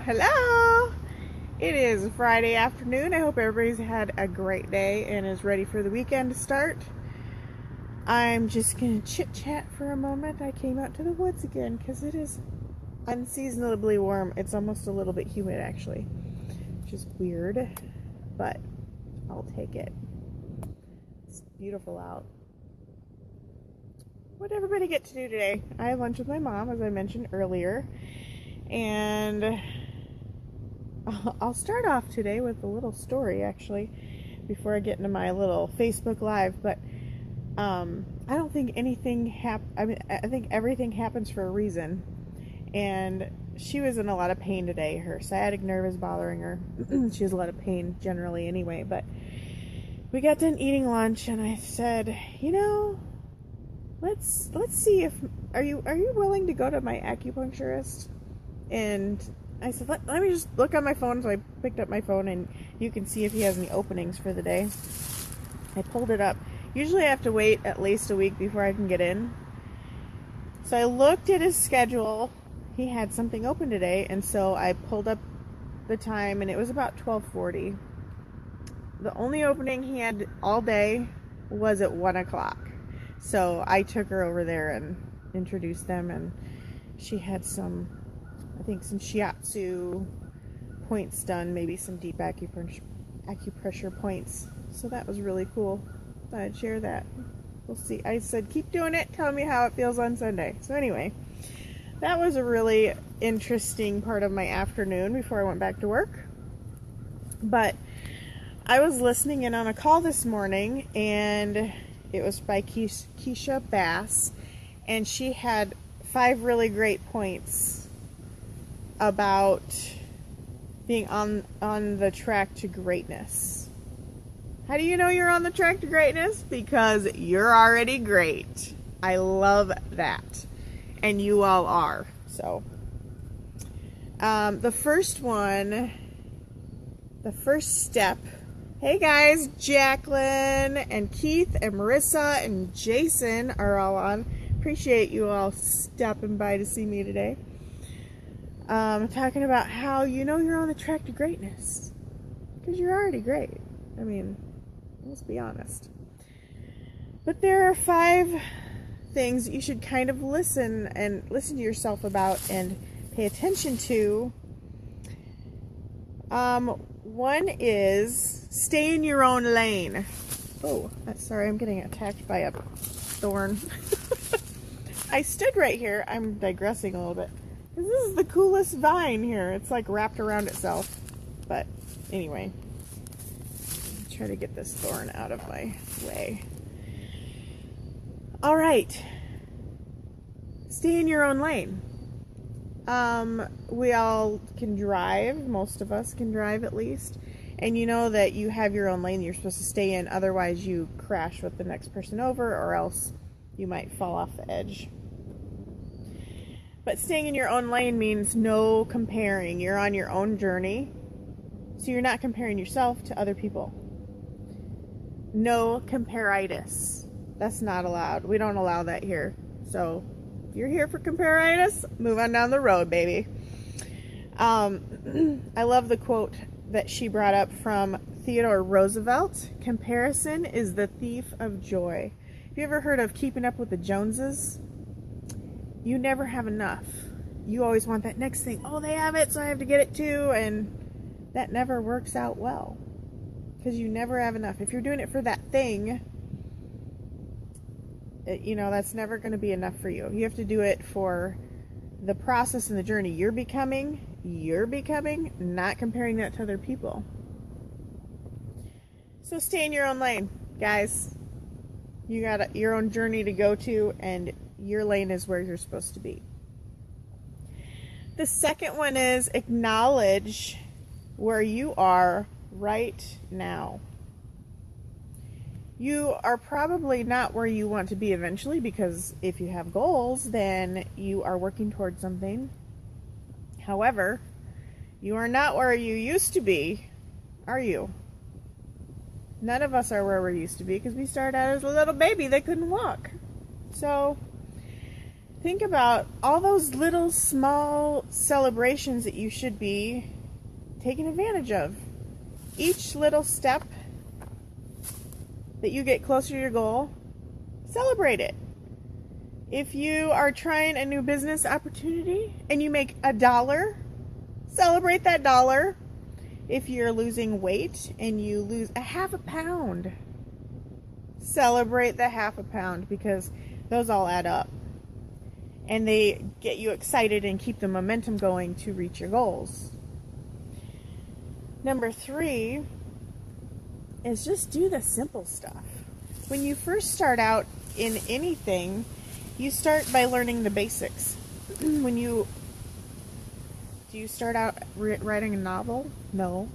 Hello! It is Friday afternoon. I hope everybody's had a great day and is ready for the weekend to start. I'm just going to chit-chat for a moment. I came out to the woods again because it is unseasonably warm. It's almost a little bit humid actually, which is weird, but I'll take it. It's beautiful out. What did everybody get to do today? I had lunch with my mom, as I mentioned earlier, and I'll start off today with a little story actually before I get into my little Facebook Live. But I don't think anything I think everything happens for a reason, and she was in a lot of pain today. Her sciatic nerve is bothering her. She has a lot of pain generally anyway, but we got done eating lunch and I said, let's see if are you willing to go to my acupuncturist? And I said, let me just look on my phone. So I picked up my phone and you can see if he has any openings for the day. I pulled it up. Usually I have to wait at least a week before I can get in. So I looked at his schedule. He had something open today, and so I pulled up the time and it was about 12:40. The only opening he had all day was at 1 o'clock. So I took her over there and introduced them, and she had some shiatsu points done, maybe some deep acupressure points. So that was really cool. Thought I'd share that. We'll see. I said, keep doing it. Tell me how it feels on Sunday. So anyway, that was a really interesting part of my afternoon before I went back to work. But I was listening in on a call this morning, and it was by Keisha Bass, and she had 5 really great points about being on the track to greatness. How do you know you're on the track to greatness? Because you're already great. I love that. And you all are. So, the first step. Hey guys, Jacqueline and Keith and Marissa and Jason are all on. Appreciate you all stopping by to see me today. Talking about how you're on the track to greatness. Because you're already great. I mean, let's be honest. But there are 5 things that you should kind of listen to yourself about and pay attention to. One is stay in your own lane. Oh, sorry, I'm getting attacked by a thorn. I stood right here. I'm digressing a little bit. This is the coolest vine here. It's like wrapped around itself. But anyway, try to get this thorn out of my way. All right. Stay in your own lane. We all can drive. Most of us can drive at least. And you know that you have your own lane you're supposed to stay in. Otherwise you crash with the next person over, or else you might fall off the edge. But staying in your own lane means no comparing. You're on your own journey. So you're not comparing yourself to other people. No comparitis. That's not allowed. We don't allow that here. So if you're here for comparitis, move on down the road, baby. I love the quote that she brought up from Theodore Roosevelt. Comparison is the thief of joy. Have you ever heard of keeping up with the Joneses? You never have enough. You always want that next thing. Oh, they have it, so I have to get it too. And that never works out well. Because you never have enough. If you're doing it for that thing, that's never going to be enough for you. You have to do it for the process and the journey you're becoming, not comparing that to other people. So stay in your own lane, guys. You got your own journey to go to, and your lane is where you're supposed to be. The second one is acknowledge where you are right now. You are probably not where you want to be eventually, because if you have goals, then you are working towards something. However, you are not where you used to be, are you? None of us are where we used to be, because we started out as a little baby that couldn't walk. So think about all those little small celebrations that you should be taking advantage of. Each little step that you get closer to your goal, celebrate it. If you are trying a new business opportunity and you make $1, celebrate that $1. If you're losing weight and you lose a half a pound, celebrate the half a pound, because those all add up. And they get you excited and keep the momentum going to reach your goals. Number 3 is just do the simple stuff. When you first start out in anything, you start by learning the basics. Do you start out writing a novel? No.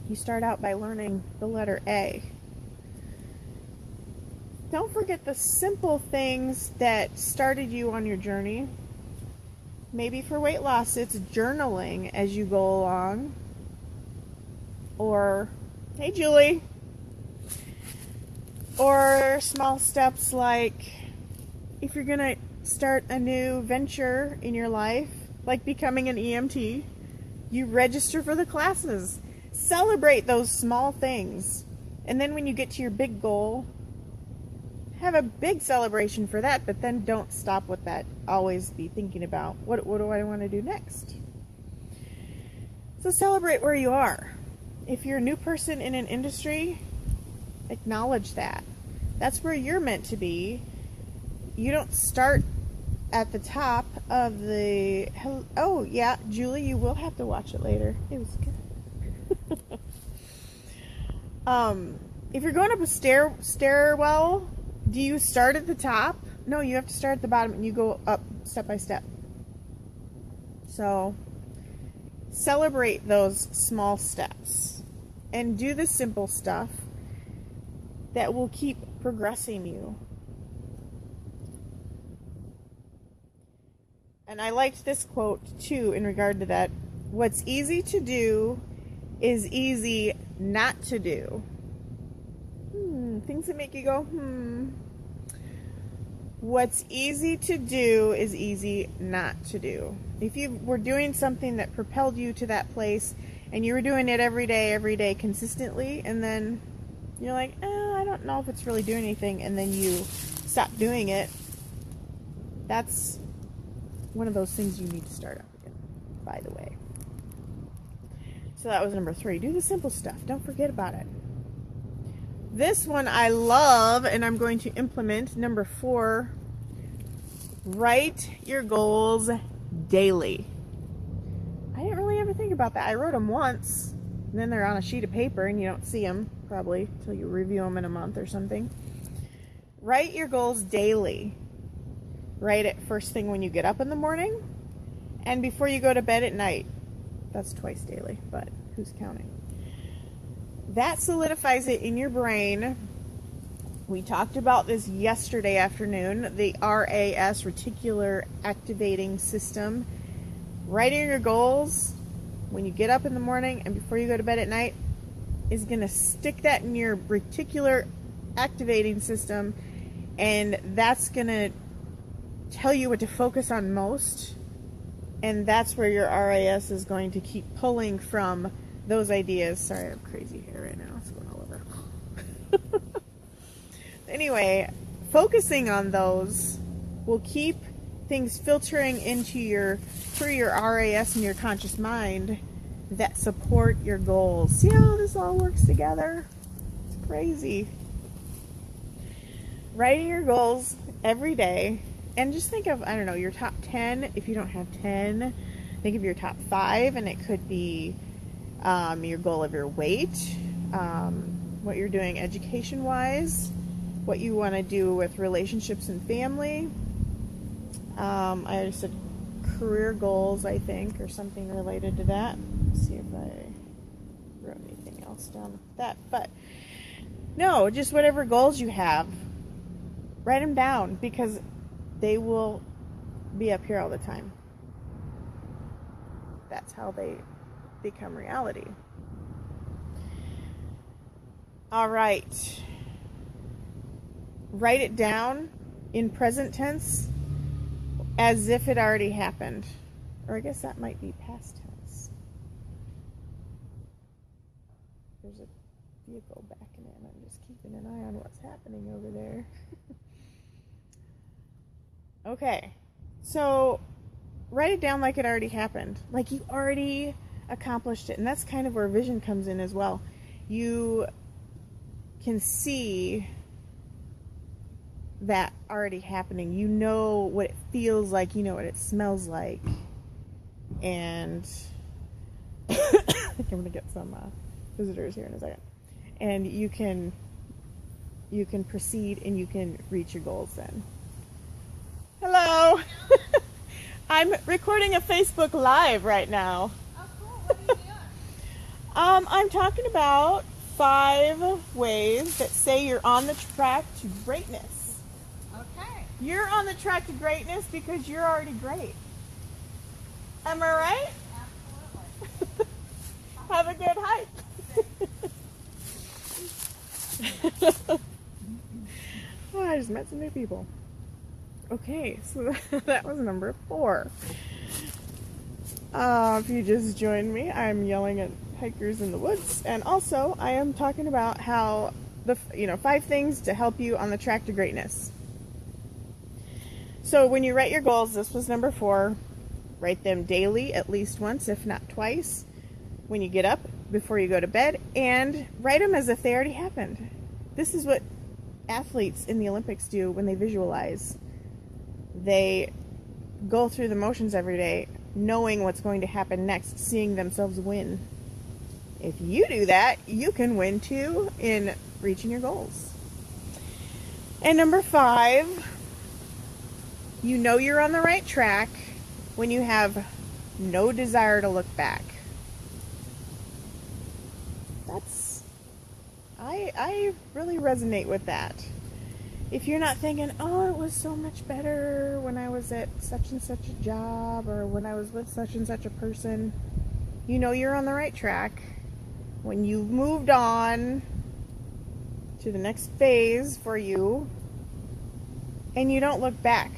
You start out by learning the letter A. Don't forget the simple things that started you on your journey. Maybe for weight loss, it's journaling as you go along. Or, hey Julie. Or small steps like, if you're going to start a new venture in your life, like becoming an EMT, you register for the classes. Celebrate those small things. And then when you get to your big goal, have a big celebration for that, but then don't stop with that. Always be thinking about, what do I want to do next? So celebrate where you are. If you're a new person in an industry, acknowledge that. That's where you're meant to be. You don't start at the top of the... Oh, yeah, Julie, you will have to watch it later. It was good. If you're going up a stairwell, do you start at the top? No, you have to start at the bottom and you go up step by step. So, celebrate those small steps and do the simple stuff that will keep progressing you. And I liked this quote too in regard to that. What's easy to do is easy not to do. Things that make you go, What's easy to do is easy not to do. If you were doing something that propelled you to that place and you were doing it every day, consistently, and then you're like, I don't know if it's really doing anything, and then you stop doing it, that's one of those things you need to start up again, by the way. So that was number 3. Do the simple stuff. Don't forget about it. This one I love, and I'm going to implement. Number 4, write your goals daily. I didn't really ever think about that. I wrote them once, and then they're on a sheet of paper, and you don't see them probably until you review them in a month or something. Write your goals daily. Write it first thing when you get up in the morning, and before you go to bed at night. That's twice daily, but who's counting? That solidifies it in your brain. We talked about this yesterday afternoon, the RAS, Reticular Activating System. Writing your goals when you get up in the morning and before you go to bed at night is going to stick that in your reticular activating system, and that's going to tell you what to focus on most, and that's where your RAS is going to keep pulling from those ideas. Sorry, I have crazy hair right now. It's going all over. Anyway, focusing on those will keep things filtering into through your RAS and your conscious mind that support your goals. See how this all works together? It's crazy. Writing your goals every day, and just think of, I don't know, your top 10. If you don't have 10, think of your top 5, and it could be your goal of your weight, what you're doing education-wise, what you want to do with relationships and family. I already said career goals, I think, or something related to that. Let's see if I wrote anything else down with that. But no, just whatever goals you have, write them down, because they will be up here all the time. That's how they become reality. All right. Write it down in present tense as if it already happened. Or I guess that might be past tense. There's a vehicle backing in. I'm just keeping an eye on what's happening over there. Okay, so write it down like it already happened. Like you already accomplished it. And that's kind of where vision comes in as well. You can see that already happening. You know what it feels like. You know what it smells like. And I think I'm going to get some visitors here in a second. And you can proceed and you can reach your goals then. Hello. I'm recording a Facebook Live right now. Oh, cool. What are you doing? I'm talking about 5 ways that say you're on the track to greatness. Okay. You're on the track to greatness because you're already great. Am I right? Absolutely. Have a good hike. Oh, I just met some new people. Okay, so that was number 4. If you just joined me, I'm yelling at hikers in the woods, and also I am talking about how 5 things to help you on the track to greatness. So when you write your goals, this was number 4. Write them daily, at least once, if not twice, when you get up, before you go to bed, and write them as if they already happened. This is what athletes in the Olympics do when they visualize. They go through the motions every day, knowing what's going to happen next, seeing themselves win. If you do that, you can win too in reaching your goals. And number 5, you know you're on the right track when you have no desire to look back. I really resonate with that. If you're not thinking, oh, it was so much better when I was at such and such a job or when I was with such and such a person, you know you're on the right track. When you've moved on to the next phase for you and you don't look back.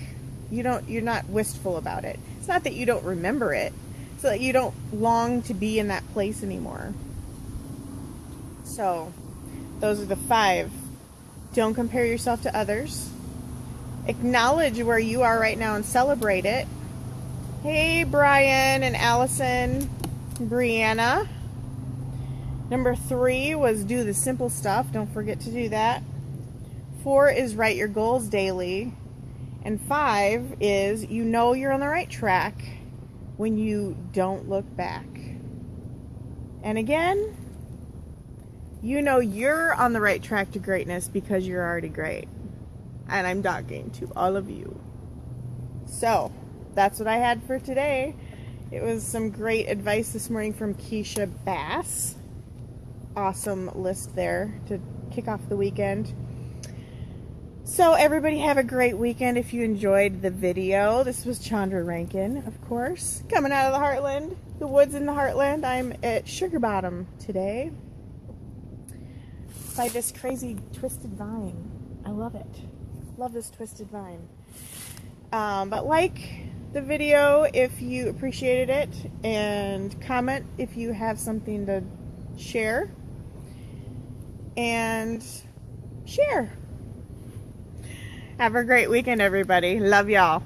You're not wistful about it. It's not that you don't remember it. It's that you don't long to be in that place anymore. So, those are the 5. Don't compare yourself to others. Acknowledge where you are right now and celebrate it. Hey, Brian and Allison, Brianna. Number 3 was do the simple stuff. Don't forget to do that. 4 is write your goals daily. And 5 is you know you're on the right track when you don't look back. And again, you know you're on the right track to greatness because you're already great. And I'm talking to all of you. So, that's what I had for today. It was some great advice this morning from Keisha Bass. Awesome list there to kick off the weekend. So everybody have a great weekend. If you enjoyed the video, this was Chondra Rankin, of course, coming out of the heartland, the woods in the heartland. I'm at Sugar Bottom today by this crazy twisted vine. I love it. Love this twisted vine. But like the video if you appreciated it, and comment if you have something to share, and share. Have a great weekend, everybody. Love y'all.